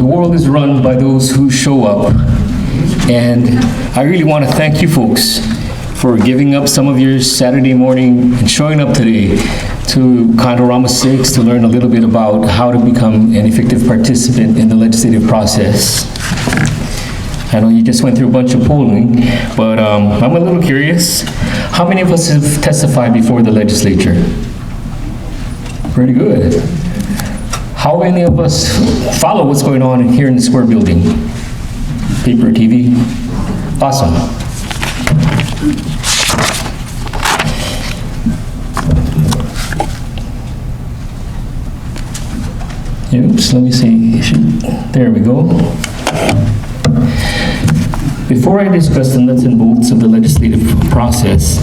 the world is run by those who show up. And I really want to thank you folks for giving up some of your Saturday morning and showing up today to Condorama 6 to learn a little bit about how to become an effective participant in the legislative process. I know you just went through a bunch of polling, but I'm a little curious. How many of us have testified before the legislature? Pretty good. How many of us follow what's going on here in the Square building? Paper, TV? Awesome. Oops, let me see. There we go. Before I discuss the nuts and bolts of the legislative process,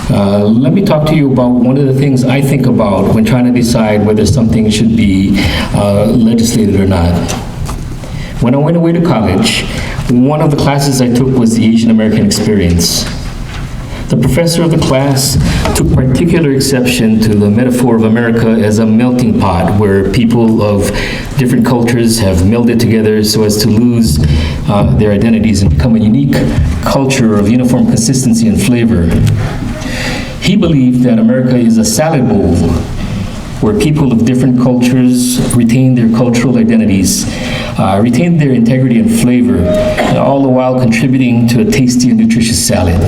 let me talk to you about one of the things I think about when trying to decide whether something should be legislated or not. When I went away to college, one of the classes I took was the Asian American experience. The professor of the class took particular exception to the metaphor of America as a melting pot where people of different cultures have melded together so as to lose their identities and become a unique culture of uniform consistency and flavor. He believed that America is a salad bowl where people of different cultures retain their cultural identities, retain their integrity and flavor, all the while contributing to a tasty and nutritious salad.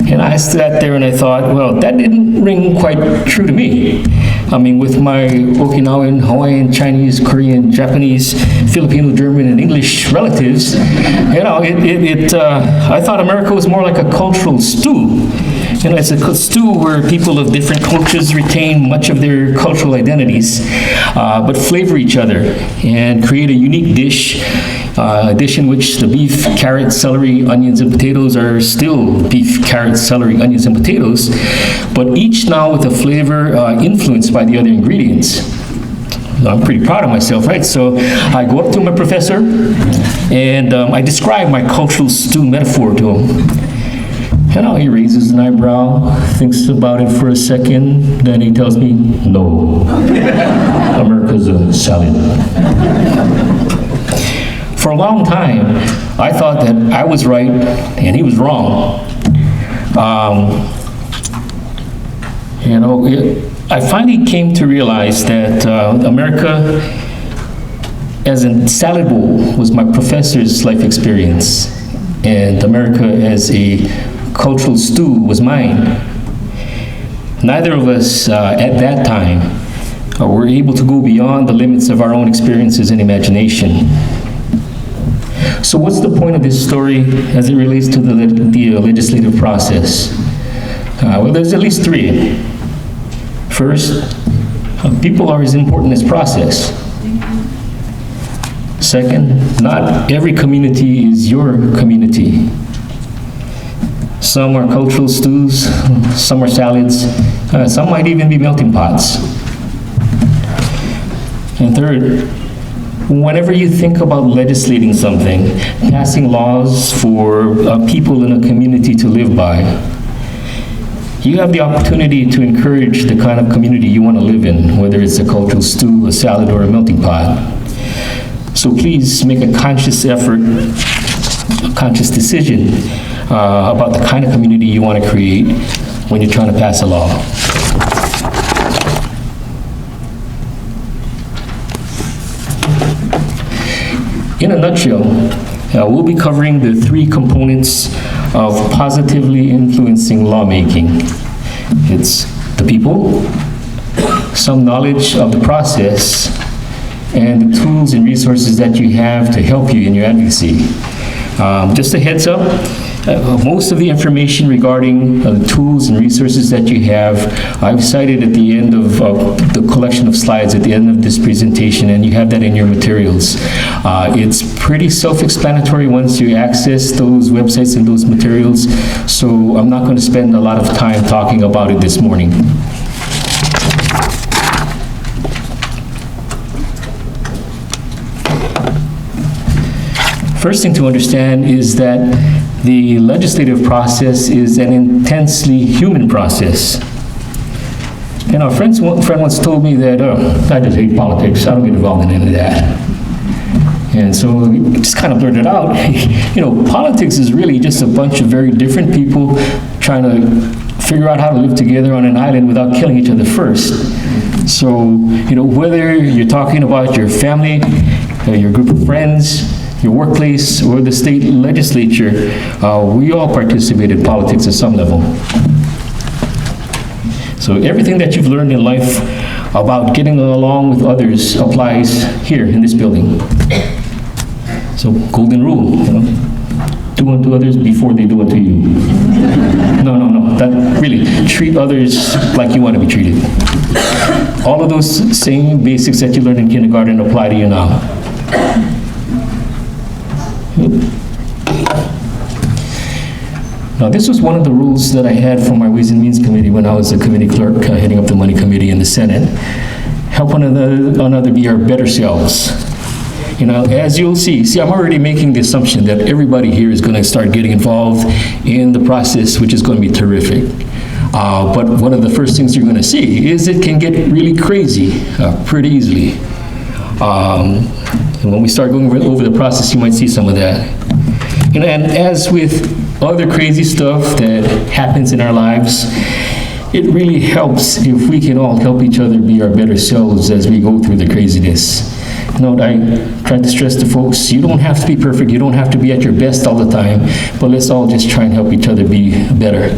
And I sat there and I thought, well, that didn't ring quite true to me. I mean, with my Okinawan, Hawaiian, Chinese, Korean, Japanese, Filipino, German, and English relatives, you know, I thought America was more like a cultural stew. You know, it's a stew where people of different cultures retain much of their cultural identities, but flavor each other and create a unique dish, a dish in which the beef, carrot, celery, onions, and potatoes are still beef, carrot, celery, onions, and potatoes, but each now with a flavor influenced by the other ingredients. I'm pretty proud of myself, right? So I go up to my professor and I describe my cultural stew metaphor to him. You know, he raises an eyebrow, thinks about it for a second, then he tells me, no, America's a salad. For a long time, I thought that I was right and he was wrong. You know, I finally came to realize that America as a salad bowl was my professor's life experience, and America as a cultural stew was mine. Neither of us at that time were able to go beyond the limits of our own experiences and imagination. So what's the point of this story as it relates to the legislative process? Well, there's at least three. First, people are as important as process. Second, not every community is your community. Some are cultural stews, some are salads, some might even be melting pots. And third, whenever you think about legislating something, passing laws for people in a community to live by, you have the opportunity to encourage the kind of community you want to live in, whether it's a cultural stew, a salad, or a melting pot. So please make a conscious effort, a conscious decision about the kind of community you want to create when you're trying to pass a law. In a nutshell, we'll be covering the three components of positively influencing lawmaking. It's the people, some knowledge of the process, and the tools and resources that you have to help you in your advocacy. Just a heads up, most of the information regarding the tools and resources that you have, I've cited at the end of the collection of slides at the end of this presentation, and you have that in your materials. It's pretty self-explanatory once you access those websites and those materials, so I'm not going to spend a lot of time talking about it this morning. First thing to understand is that the legislative process is an intensely human process. You know, a friend once told me that, I just hate politics, I don't get involved in any of that. And so we just kind of blurted out, you know, politics is really just a bunch of very different people trying to figure out how to live together on an island without killing each other first. So, you know, whether you're talking about your family, your group of friends, your workplace, or the state legislature, we all participate in politics at some level. So everything that you've learned in life about getting along with others applies here in this building. So golden rule, you know, do unto others before they do unto you. No, that really, treat others like you want to be treated. All of those same basics that you learned in kindergarten apply to you now. Now, this was one of the rules that I had for my Ways and Means Committee when I was a committee clerk, heading up the Money Committee in the Senate. Help one another be our better selves. You know, as you'll see, I'm already making the assumption that everybody here is going to start getting involved in the process, which is going to be terrific. But one of the first things you're going to see is it can get really crazy pretty easily. And when we start going over the process, you might see some of that. You know, and as with other crazy stuff that happens in our lives, it really helps if we can all help each other be our better selves as we go through the craziness. You know, I try to stress to folks, you don't have to be perfect, you don't have to be at your best all the time, but let's all just try and help each other be better.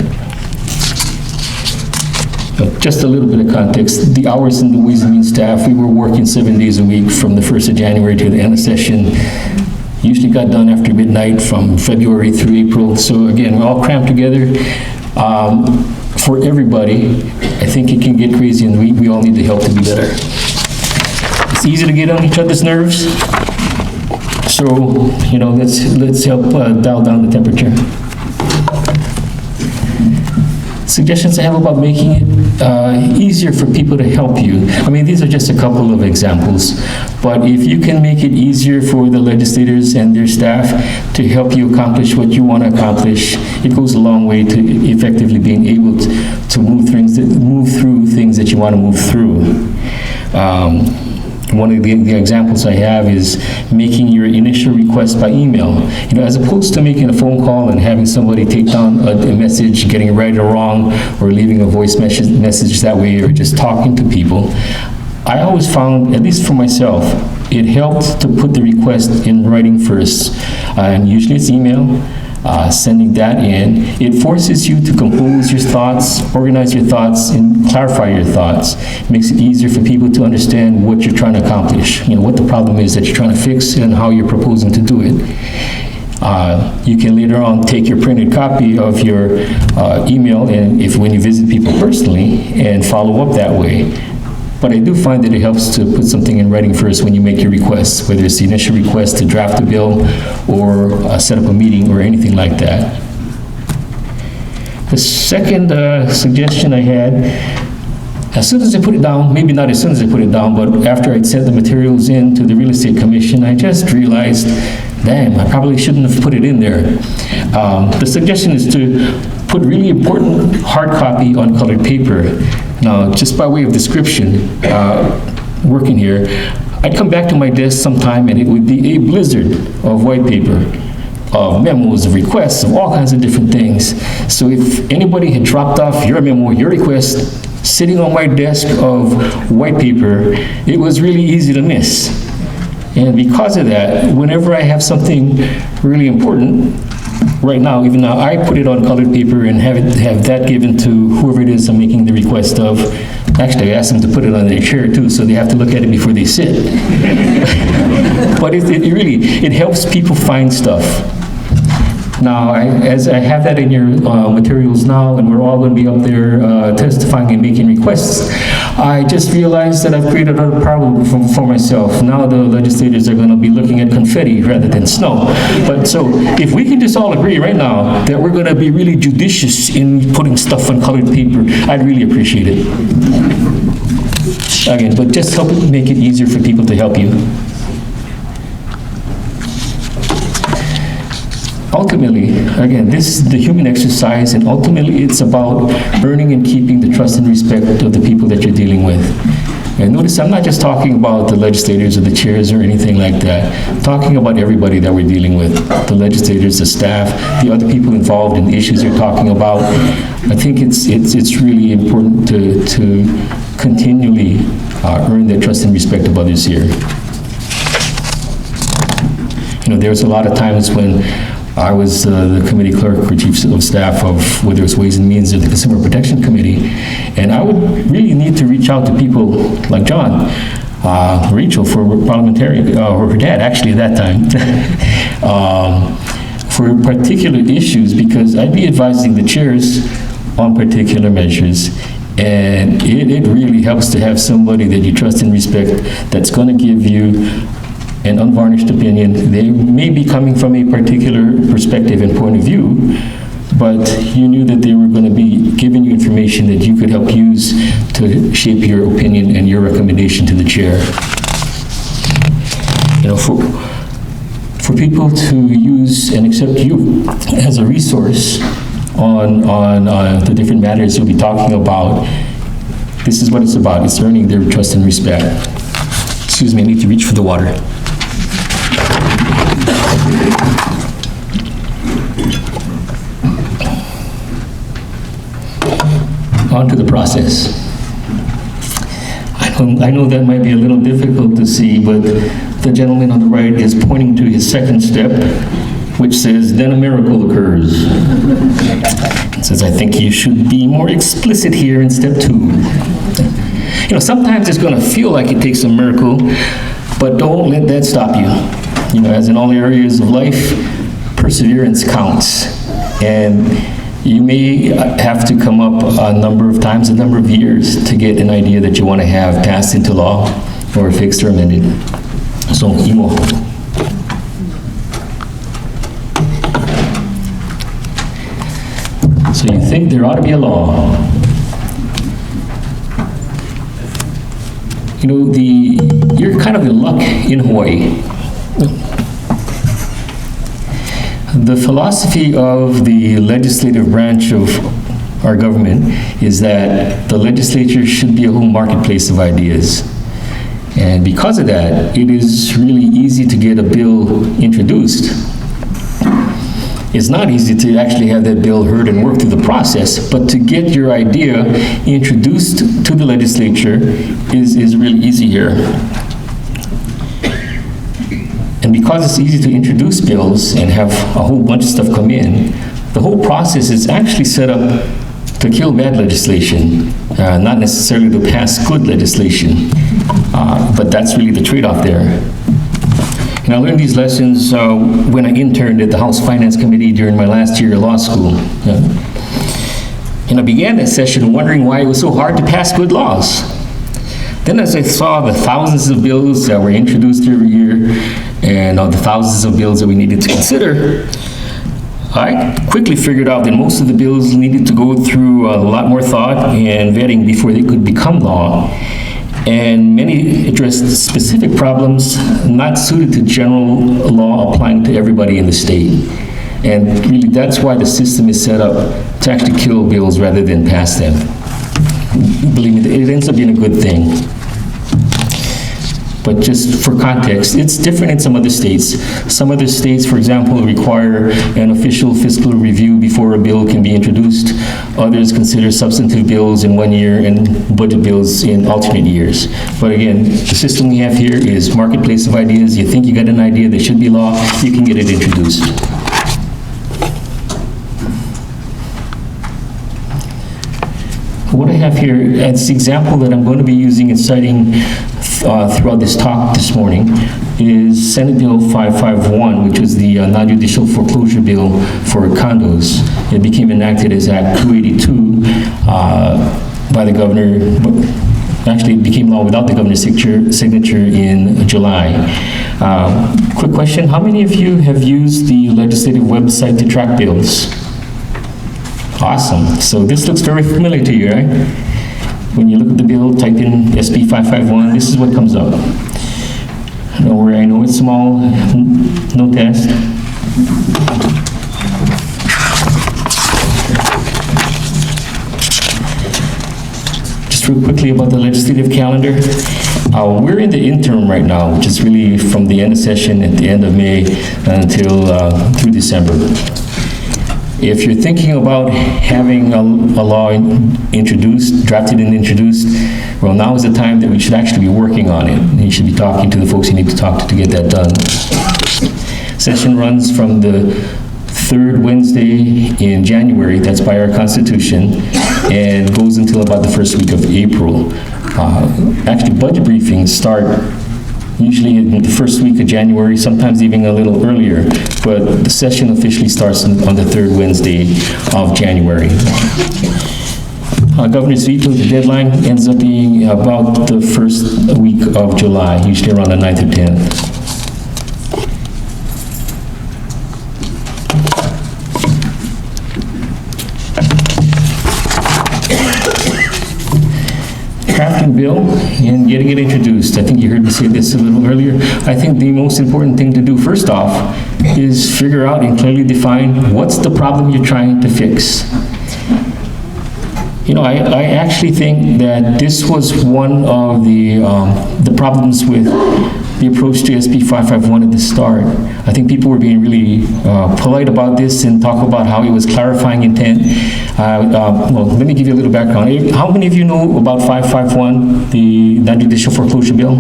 Just a little bit of context, the hours in the Ways and Means staff, we were working 7 days a week from the 1st of January to the end of session. Usually got done after midnight from February through April. So again, we're all cramped together. For everybody, I think it can get crazy and we all need the help to be better. It's easy to get on each other's nerves. So, you know, let's help dial down the temperature. Suggestions I have about making it easier for people to help you. I mean, these are just a couple of examples, but if you can make it easier for the legislators and their staff to help you accomplish what you want to accomplish, it goes a long way to effectively being able to move through things that you want to move through. One of the examples I have is making your initial request by email. You know, as opposed to making a phone call and having somebody take down a message, getting it right or wrong, or leaving a voice message that way, or just talking to people. I always found, at least for myself, it helped to put the request in writing first. And usually it's email. Sending that in, it forces you to compose your thoughts, organize your thoughts, and clarify your thoughts. It makes it easier for people to understand what you're trying to accomplish, you know, what the problem is that you're trying to fix and how you're proposing to do it. You can later on take your printed copy of your email and when you visit people personally and follow up that way. But I do find that it helps to put something in writing first when you make your requests, whether it's the initial request to draft a bill or set up a meeting or anything like that. The second suggestion I had, as soon as I put it down, maybe not as soon as I put it down, but after I'd sent the materials in to the Real Estate Commission, I just realized, damn, I probably shouldn't have put it in there. The suggestion is to put really important hard copy on colored paper. Now, just by way of description, working here, I'd come back to my desk sometime and it would be a blizzard of white paper, of memos, of requests, of all kinds of different things. So if anybody had dropped off your memo, your request, sitting on my desk of white paper, it was really easy to miss. And because of that, whenever I have something really important, right now, even now, I put it on colored paper and have that given to whoever it is I'm making the request of. Actually, I asked them to put it on their chair too, so they have to look at it before they sit. But it helps people find stuff. Now, as I have that in your materials now, and we're all going to be up there testifying and making requests, I just realized that I've created a problem for myself. Now the legislators are going to be looking at confetti rather than snow. But so, if we can just all agree right now that we're going to be really judicious in putting stuff on colored paper, I'd really appreciate it. Again, but just help make it easier for people to help you. Ultimately, again, this is the human exercise, and ultimately it's about earning and keeping the trust and respect of the people that you're dealing with. And notice I'm not just talking about the legislators or the chairs or anything like that. I'm talking about everybody that we're dealing with, the legislators, the staff, the other people involved in the issues you're talking about. I think it's really important to continually earn the trust and respect of others here. You know, there's a lot of times when I was the committee clerk or chief of staff of whether it's Ways and Means or the Consumer Protection Committee, and I would really need to reach out to people like John, Rachel for parliamentarian, or her dad actually at that time, for particular issues, because I'd be advising the chairs on particular measures, and it really helps to have somebody that you trust and respect that's going to give you an unvarnished opinion. They may be coming from a particular perspective and point of view, but you knew that they were going to be giving you information that you could help use to shape your opinion and your recommendation to the chair. You know, for people to use and accept you as a resource on the different matters you'll be talking about, this is what it's about. It's earning their trust and respect. Excuse me, I need to reach for the water. On to the process. I know that might be a little difficult to see, but the gentleman on the right is pointing to his second step, which says, then a miracle occurs. It says, I think you should be more explicit here in step 2. You know, sometimes it's going to feel like it takes a miracle, but don't let that stop you. You know, as in all areas of life, perseverance counts. And you may have to come up a number of times, a number of years to get an idea that you want to have passed into law or fixed or amended. So, imo. So you think there ought to be a law. You know, you're kind of in luck in Hawaii. The philosophy of the legislative branch of our government is that the legislature should be a whole marketplace of ideas. And because of that, it is really easy to get a bill introduced. It's not easy to actually have that bill heard and work through the process, but to get your idea introduced to the legislature is really easy here. And because it's easy to introduce bills and have a whole bunch of stuff come in, the whole process is actually set up to kill bad legislation, not necessarily to pass good legislation. But that's really the trade-off there. And I learned these lessons when I interned at the House Finance Committee during my last year of law school. And I began that session wondering why it was so hard to pass good laws. Then as I saw the thousands of bills that were introduced every year and the thousands of bills that we needed to consider, I quickly figured out that most of the bills needed to go through a lot more thought and vetting before they could become law. And many addressed specific problems not suited to general law applying to everybody in the state. And really that's why the system is set up to actually kill bills rather than pass them. Believe me, it ends up being a good thing. But just for context, it's different in some other states. Some other states, for example, require an official fiscal review before a bill can be introduced. Others consider substantive bills in 1 year and budget bills in alternate years. But again, the system we have here is marketplace of ideas. You think you got an idea that should be law, you can get it introduced. What I have here, as the example that I'm going to be using and citing throughout this talk this morning, is Senate Bill 551, which was the non-judicial foreclosure bill for condos. It became enacted as Act 282 by the governor, but actually it became law without the governor's signature in July. Quick question, how many of you have used the legislative website to track bills? Awesome. So this looks very familiar to you, right? When you look at the bill, type in SB 551, this is what comes up. Don't worry, I know it's small, no test. Just real quickly, quickly about the legislative calendar. We're in the interim right now, which is really from the end of session at the end of May until through December. If you're thinking about having a law drafted and introduced, well, now is the time that we should actually be working on it. You should be talking to the folks you need to talk to get that done. Session runs from the third Wednesday in January, that's by our Constitution, and goes until about the first week of April. Actually, budget briefings start usually in the first week of January, sometimes even a little earlier, but the session officially starts on the third Wednesday of January. Governor's veto, the deadline ends up being about the first week of July, usually around the 9th or 10th. Crafting bill and getting it introduced. I think you heard me say this a little earlier. I think the most important thing to do first off is figure out and clearly define what's the problem you're trying to fix. You know, I actually think that this was one of the problems with the approach to SB 551 at the start. I think people were being really polite about this and talk about how it was clarifying intent. Well, let me give you a little background. How many of you know about 551, the Nonjudicial Foreclosure Bill?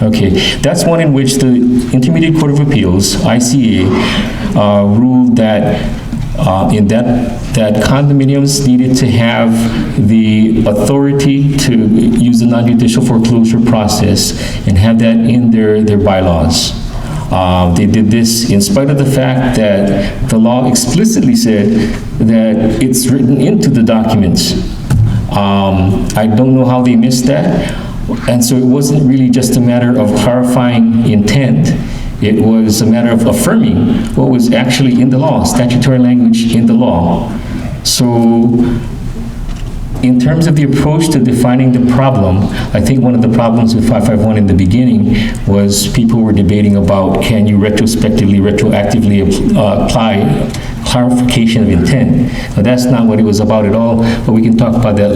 Okay, that's one in which the Intermediate Court of Appeals, ICA, ruled that that condominiums needed to have the authority to use the non-judicial foreclosure process and have that in their bylaws. They did this in spite of the fact that the law explicitly said that it's written into the documents. I don't know how they missed that. And so it wasn't really just a matter of clarifying intent. It was a matter of affirming what was actually in the law, statutory language in the law. So in terms of the approach to defining the problem, I think one of the problems with 551 in the beginning was people were debating about, can you retroactively apply clarification of intent? Now, that's not what it was about at all, but we can talk about that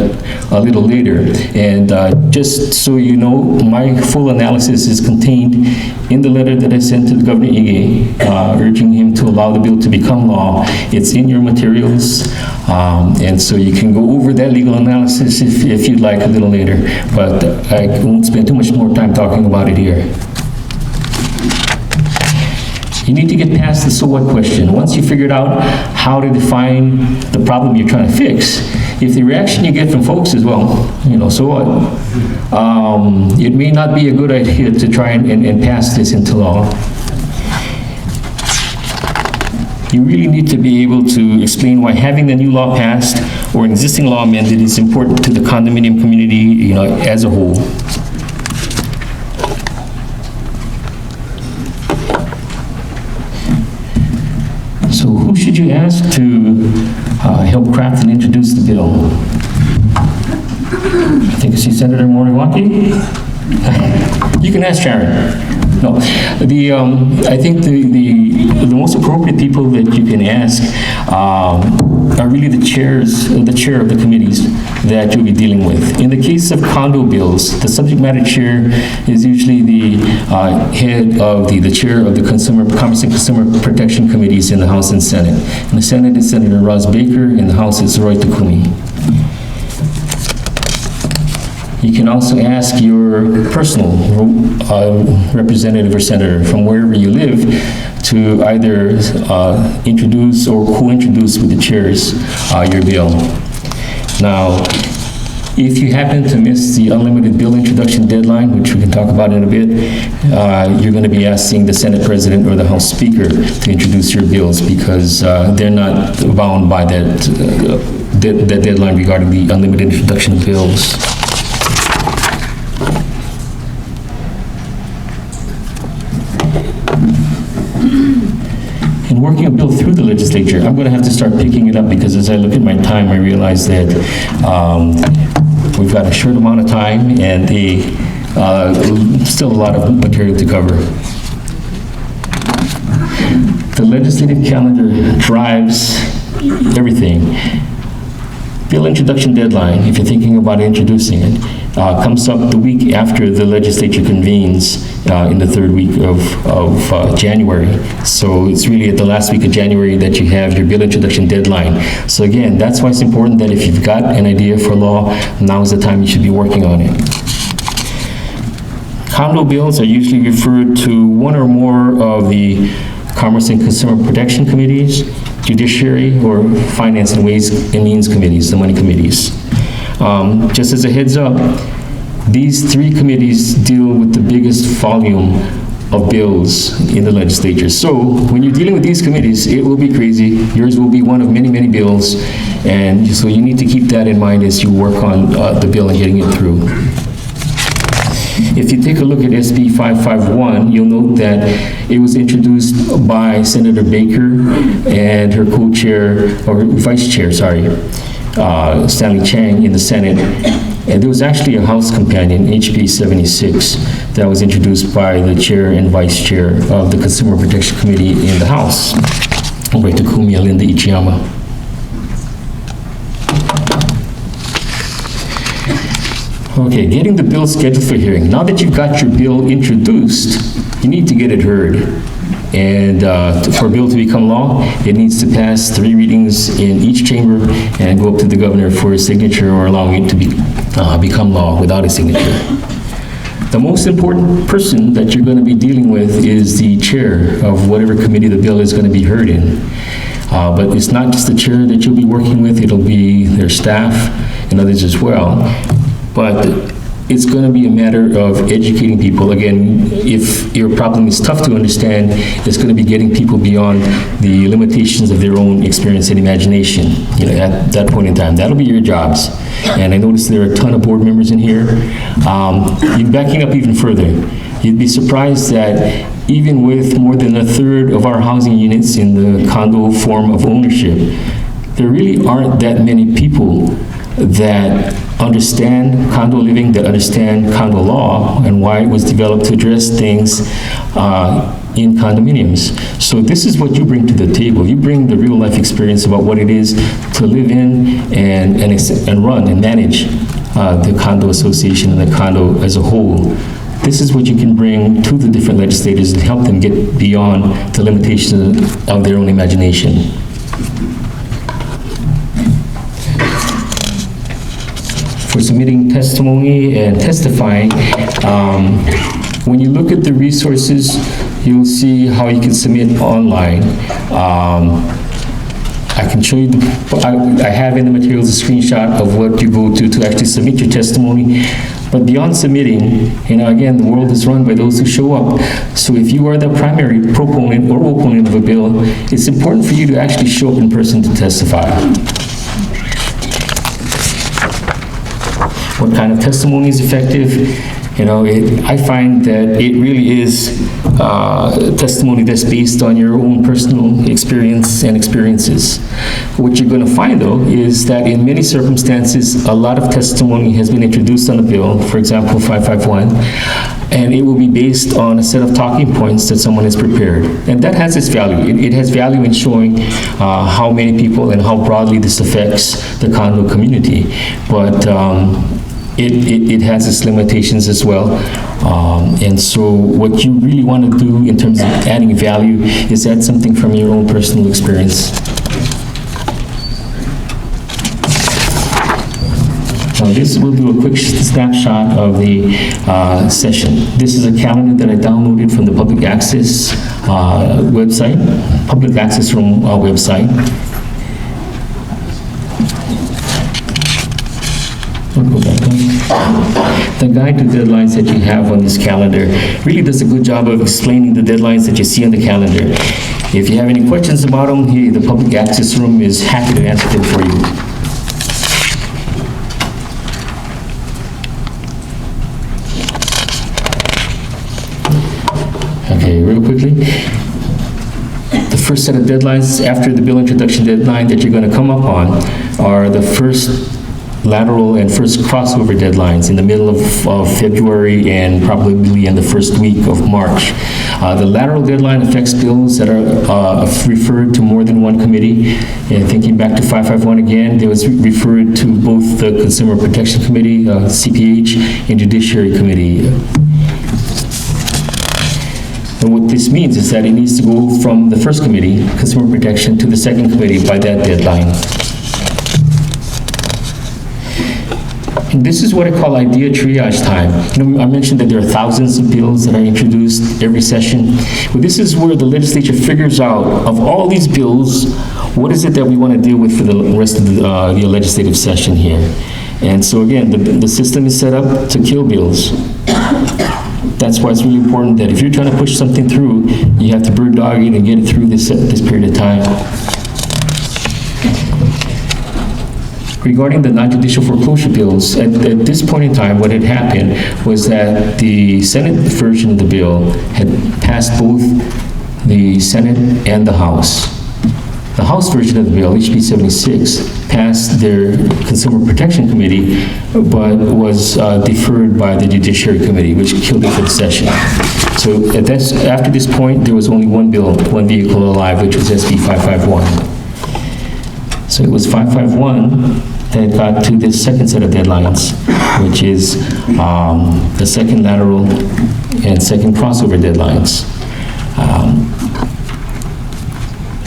a little later. And just so you know, my full analysis is contained in the letter that I sent to Governor Ige, urging him to allow the bill to become law. It's in your materials, and so you can go over that legal analysis if you'd like a little later, but I won't spend too much more time talking about it here. You need to get past the so what question. Once you figured out how to define the problem you're trying to fix, if the reaction you get from folks is, well, you know, so what? It may not be a good idea to try and pass this into law. You really need to be able to explain why having the new law passed or an existing law amended is important to the condominium community, you know, as a whole. So who should you ask to help craft and introduce the bill? I think I see Senator Moriwaki. You can ask Sharon. No, I think the most appropriate people that you can ask are really the chair of the committees that you'll be dealing with. In the case of condo bills, the subject matter chair is usually the head of the chair of the Commerce and Consumer Protection Committees in the House and Senate. In the Senate is Senator Ross Baker, in the House is Roy Takumi. You can also ask your personal representative or senator from wherever you live to either introduce or co-introduce with the chairs your bill. Now, if you happen to miss the unlimited bill introduction deadline, which we can talk about in a bit, you're going to be asking the Senate President or the House Speaker to introduce your bills because they're not bound by that deadline regarding the unlimited introduction of bills. In working a bill through the legislature, I'm going to have to start picking it up because as I look at my time, I realize that we've got a short amount of time and still a lot of material to cover. The legislative calendar drives everything. bill introduction deadline, if you're thinking about introducing it, comes up the week after the legislature convenes in the third week of January. So it's really at the last week of January that you have your bill introduction deadline. So again, that's why it's important that if you've got an idea for law, now is the time you should be working on it. Condo bills are usually referred to one or more of the Commerce and Consumer Protection Committees, Judiciary, or Finance and Ways and Means Committees, the money committees. Just as a heads up, these three committees deal with the biggest volume of bills in the legislature. So when you're dealing with these committees, it will be crazy. Yours will be one of many, many bills. And so you need to keep that in mind as you work on the bill and getting it through. If you take a look at SB 551, you'll note that it was introduced by Senator Baker and her co-chair, or vice chair, sorry, Stanley Chang in the Senate. And there was actually a House companion, HB 76, that was introduced by the chair and vice chair of the Consumer Protection Committee in the House, Takumi Alinda Ichiyama. Okay, getting the bill scheduled for hearing. Now that you've got your bill introduced, you need to get it heard. And for a bill to become law, it needs to pass 3 readings in each chamber and go up to the governor for a signature or allowing it to become law without a signature. The most important person that you're going to be dealing with is the chair of whatever committee the bill is going to be heard in. But it's not just the chair that you'll be working with, it'll be their staff and others as well. But it's going to be a matter of educating people. Again, if your problem is tough to understand, it's going to be getting people beyond the limitations of their own experience and imagination, at that point in time. That'll be your jobs. And I noticed there are a ton of board members in here. Backing up even further, you'd be surprised that even with more than a third of our housing units in the condo form of ownership, there really aren't that many people that understand condo living, that understand condo law and why it was developed to address things in condominiums. So this is what you bring to the table. You bring the real life experience about what it is to live in and run and manage the condo association and the condo as a whole. This is what you can bring to the different legislators and help them get beyond the limitations of their own imagination. For submitting testimony and testifying, when you look at the resources, you'll see how you can submit online. I can show you, I have in the materials a screenshot of what you go to actually submit your testimony. But beyond submitting, again, the world is run by those who show up. So if you are the primary proponent or opponent of a bill, it's important for you to actually show up in person to testify. What kind of testimony is effective? I find that it really is testimony that's based on your own personal experience and experiences. What you're going to find, though, is that in many circumstances, a lot of testimony has been introduced on a bill, for example, 551, and it will be based on a set of talking points that someone has prepared. And that has its value. It has value in showing how many people and how broadly this affects the condo community. But it has its limitations as well. And so what you really want to do in terms of adding value is add something from your own personal experience. Now this will do a quick snapshot of the session. This is a calendar that I downloaded from the public access website, public access room website. The guide to deadlines that you have on this calendar really does a good job of explaining the deadlines that you see on the calendar. If you have any questions about them, here, the public access room is happy to answer them for you. Okay, real quickly. The first set of deadlines after the bill introduction deadline that you're going to come up on are the first lateral and first crossover deadlines in the middle of February and probably in the first week of March. The lateral deadline affects bills that are referred to more than one committee. And thinking back to 551 again, it was referred to both the Consumer Protection Committee, CPH, and Judiciary Committee. And what this means is that it needs to go from the first committee, Consumer Protection, to the second committee by that deadline. And this is what I call idea triage time. You know, I mentioned that there are thousands of bills that are introduced every session. Well, this is where the legislature figures out, of all these bills, what is it that we want to deal with for the rest of the legislative session here. And so again, the system is set up to kill bills. That's why it's really important that if you're trying to push something through, you have to bird dog it and get it through this period of time. Regarding the non-judicial foreclosure bills, at this point in time, what had happened was that the Senate version of the bill had passed both the Senate and the House. The House version of the bill, HB 76, passed their Consumer Protection Committee, but was deferred by the Judiciary Committee, which killed it for the session. So after this point, there was only one bill, one vehicle alive, which was SB 551. So it was 551 that got to this second set of deadlines, which is the second lateral and second crossover deadlines.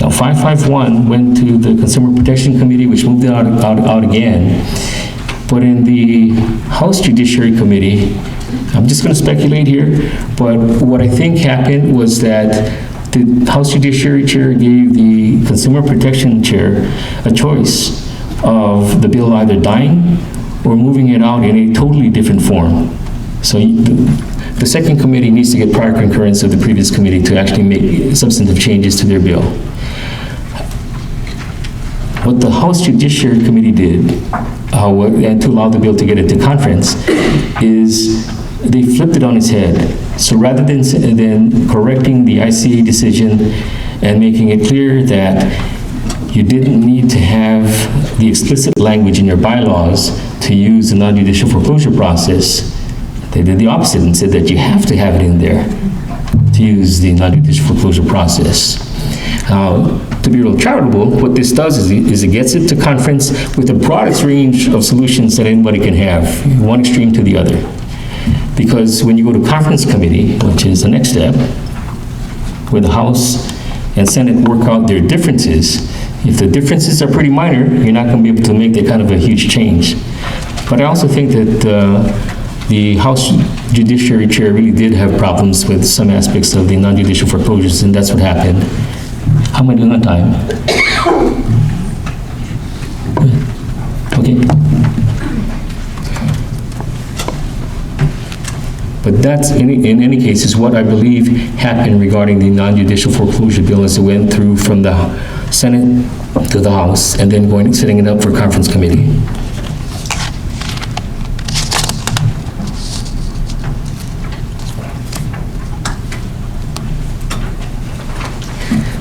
Now 551 went to the Consumer Protection Committee, which moved it out again. But in the House Judiciary Committee, I'm just going to speculate here, but what I think happened was that the House Judiciary Chair gave the Consumer Protection Chair a choice of the bill either dying or moving it out in a totally different form. So the second committee needs to get prior concurrence of the previous committee to actually make substantive changes to their bill. What the House Judiciary Committee did, and to allow the bill to get into conference, is they flipped it on its head. So rather than correcting the ICA decision and making it clear that you didn't need to have the explicit language in your bylaws to use the non-judicial foreclosure process, they did the opposite and said that you have to have it in there to use the non-judicial foreclosure process. To be real charitable, what this does is it gets it to conference with the broadest range of solutions that anybody can have, one extreme to the other. Because when you go to conference committee, which is the next step, where the House and Senate work out their differences, if the differences are pretty minor, you're not going to be able to make that kind of a huge change. But I also think that the House Judiciary Chair really did have problems with some aspects of the non-judicial foreclosures, and that's what happened. How am I doing on time? Okay. But that's, in any case, is what I believe happened regarding the non-judicial foreclosure bill as it went through from the Senate to the House and then setting it up for conference committee.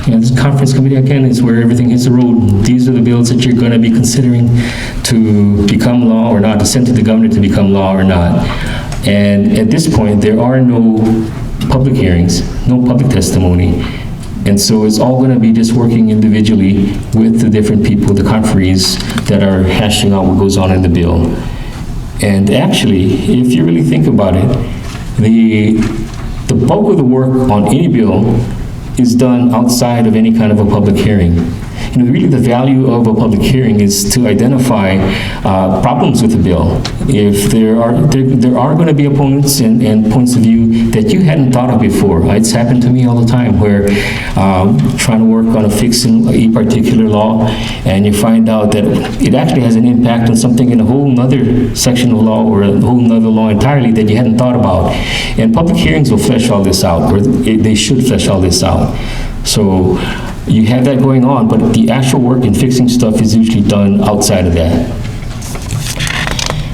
And this conference committee, again, is where everything hits the road. These are the bills that you're going to be considering to become law or not, to send to the governor to become law or not. And at this point, there are no public hearings, no public testimony. And so it's all going to be just working individually with the different people, the conferees that are hashing out what goes on in the bill. And actually, if you really think about it, the bulk of the work on any bill is done outside of any kind of a public hearing. You know, really the value of a public hearing is to identify problems with the bill. If there are going to be opponents and points of view that you hadn't thought of before. It's happened to me all the time where trying to work on fixing a particular law, and you find out that it actually has an impact on something in a whole nother section of law or a whole nother law entirely that you hadn't thought about. And public hearings will flesh all this out, or they should flesh all this out. So you have that going on, but the actual work in fixing stuff is usually done outside of that.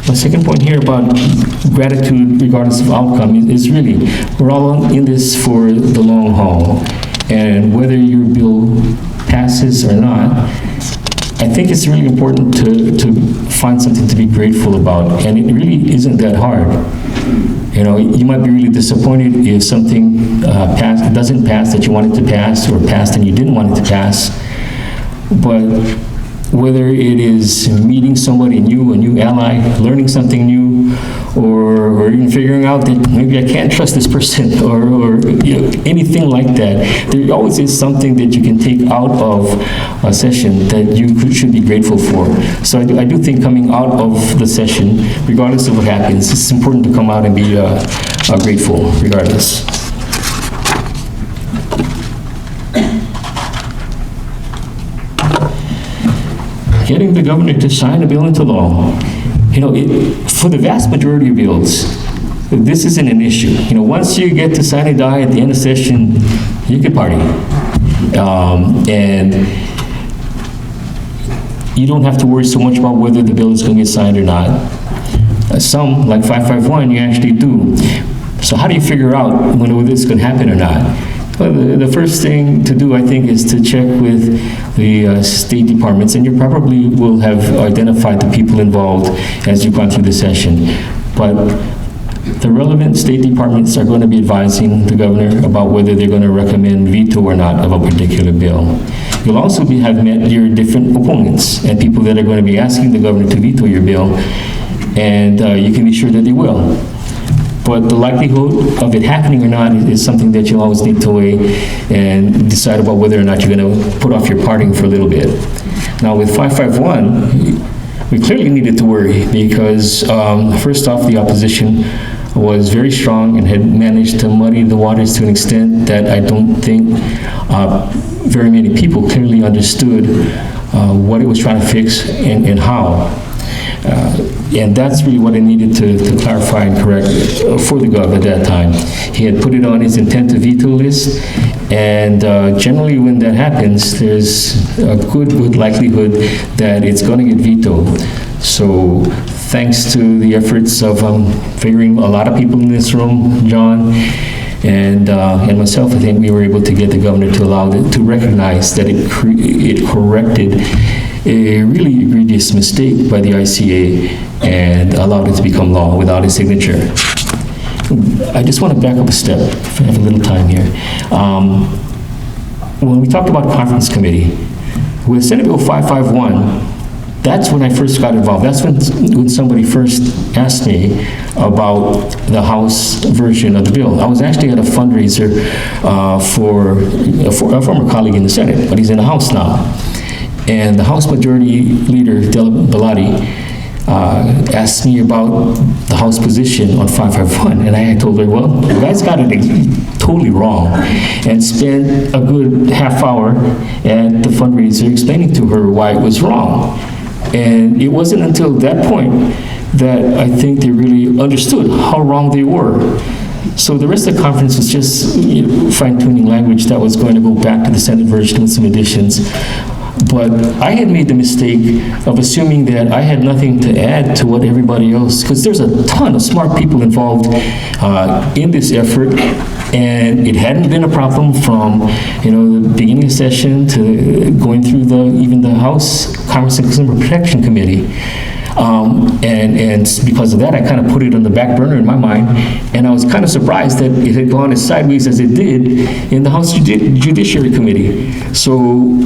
My second point here about gratitude regardless of outcome is really, we're all in this for the long haul. And whether your bill passes or not, I think think it's really important to find something to be grateful about, and it really isn't that hard. You know, you might be really disappointed if something doesn't pass that you wanted to pass, or passed and you didn't want it to pass. But whether it is meeting somebody new, a new ally, learning something new, or even figuring out that maybe I can't trust this person, or you know, anything like that, there always is something that you can take out of a session that you should be grateful for. So I do think coming out of the session, regardless of what happens, it's important to come out and be grateful regardless. Getting the governor to sign a bill into law. You know, for the vast majority of bills, this isn't an issue. You know, once you get to sign a die at the end of session, you can party. And you don't have to worry so much about whether the bill is going to get signed or not. Some, like 551, you actually do. So how do you figure out whether this is going to happen or not? Well, the first thing to do, I think, is to check with the state departments, and you probably will have identified the people involved as you've gone through the session. But the relevant state departments are going to be advising the governor about whether they're going to recommend veto or not of a particular bill. You'll also have met your different opponents and people that are going to be asking the governor to veto your bill, and you can be sure that they will. But the likelihood of it happening or not is something that you'll always need to weigh and decide about whether or not you're going to put off your partying for a little bit. Now with 551, we clearly needed to worry because first off, the opposition was very strong and had managed to muddy the waters to an extent that I don't think very many people clearly understood what it was trying to fix and how. And that's really what I needed to clarify and correct for the gov at that time. He had put it on his intent to veto list, and generally when that happens, there's a good likelihood that it's going to get vetoed. So thanks to the efforts of figuring a lot of people in this room, John, and myself, I think we were able to get the governor to allow it to recognize that it corrected a really egregious mistake by the ICA and allowed it to become law without his signature. I just want to back up a step, if I have a little time here. When we talked about conference committee, with Senate Bill 551, that's when I first got involved. That's when somebody first asked me about the House version of the bill. I was actually at a fundraiser for a former colleague in the Senate, but he's in the House now. And the House Majority Leader, Del Bellotti, asked me about the House position on 551, and I had told her, well, you guys got it totally wrong, and spent a good half hour at the fundraiser explaining to her why it was wrong. And it wasn't until that point that I think they really understood how wrong they were. So the rest of the conference was just fine-tuning language that was going to go back to the Senate version with some additions. But I had made the mistake of assuming that I had nothing to add to what everybody else, because there's a ton of smart people involved in this effort, and it hadn't been a problem from the beginning of session to going through even the House Commerce and Consumer Protection Committee. And because of that, I kind of put it on the back burner in my mind, and I was kind of surprised that it had gone as sideways as it did in the House Judiciary Committee. So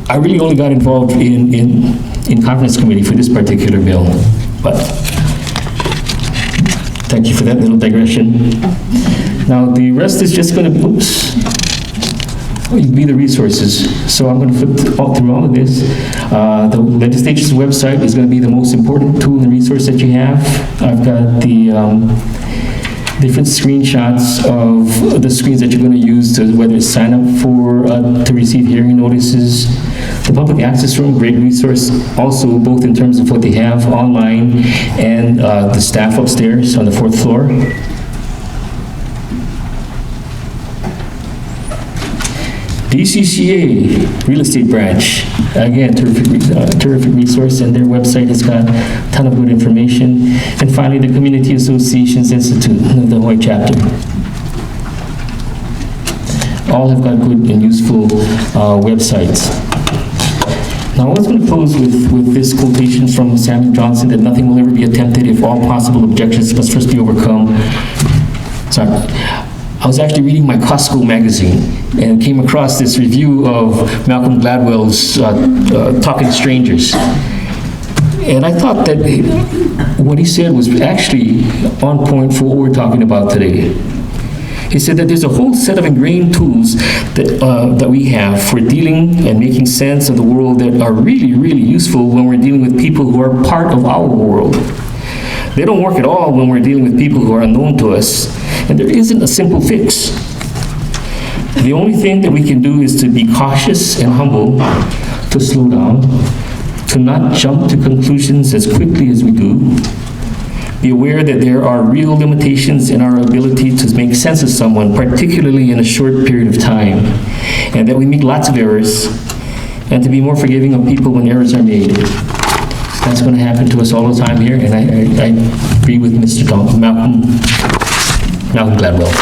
I really only got involved in conference committee for this particular bill. But thank you for that little digression. Now the rest is just going to be the resources. So I'm going to flip through all of this. The legislature's website is going to be the most important tool and resource that you have. I've got the different screenshots of the screens that you're going to use to whether it's sign up for to receive hearing notices. The public access room, great resource also, both in terms of what they have online and the staff upstairs on the 4th floor. DCCA Real Estate Branch, again, terrific resource, and their website has got a ton of good information. And finally, the Community Associations Institute, the Hawaii chapter. All have got good and useful websites. Now, I was going to close with this quotation from Samuel Johnson, that nothing will ever be attempted if all possible objections must first be overcome. Sorry. I was actually reading my Costco magazine and came across this review of Malcolm Gladwell's Talking to Strangers. And I thought that what he said was actually on point for what we're talking about today. He said that there's a whole set of ingrained tools that we have for dealing and making sense of the world that are really, really useful when we're dealing with people who are part of our world. They don't work at all when we're dealing with people who are unknown to us, and there isn't a simple fix. The only thing that we can do is to be cautious and humble, to slow down, to not jump to conclusions as quickly as we do. Be aware that there are real limitations in our ability to make sense of someone, particularly in a short period of time, and that we make lots of errors, and to be more forgiving of people when errors are made. That's going to happen to us all the time here, and I agree with Mr. Malcolm Gladwell.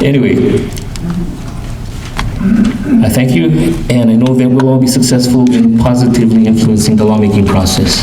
Anyway, I thank you, and I know that we'll all be successful in positively influencing the lawmaking process.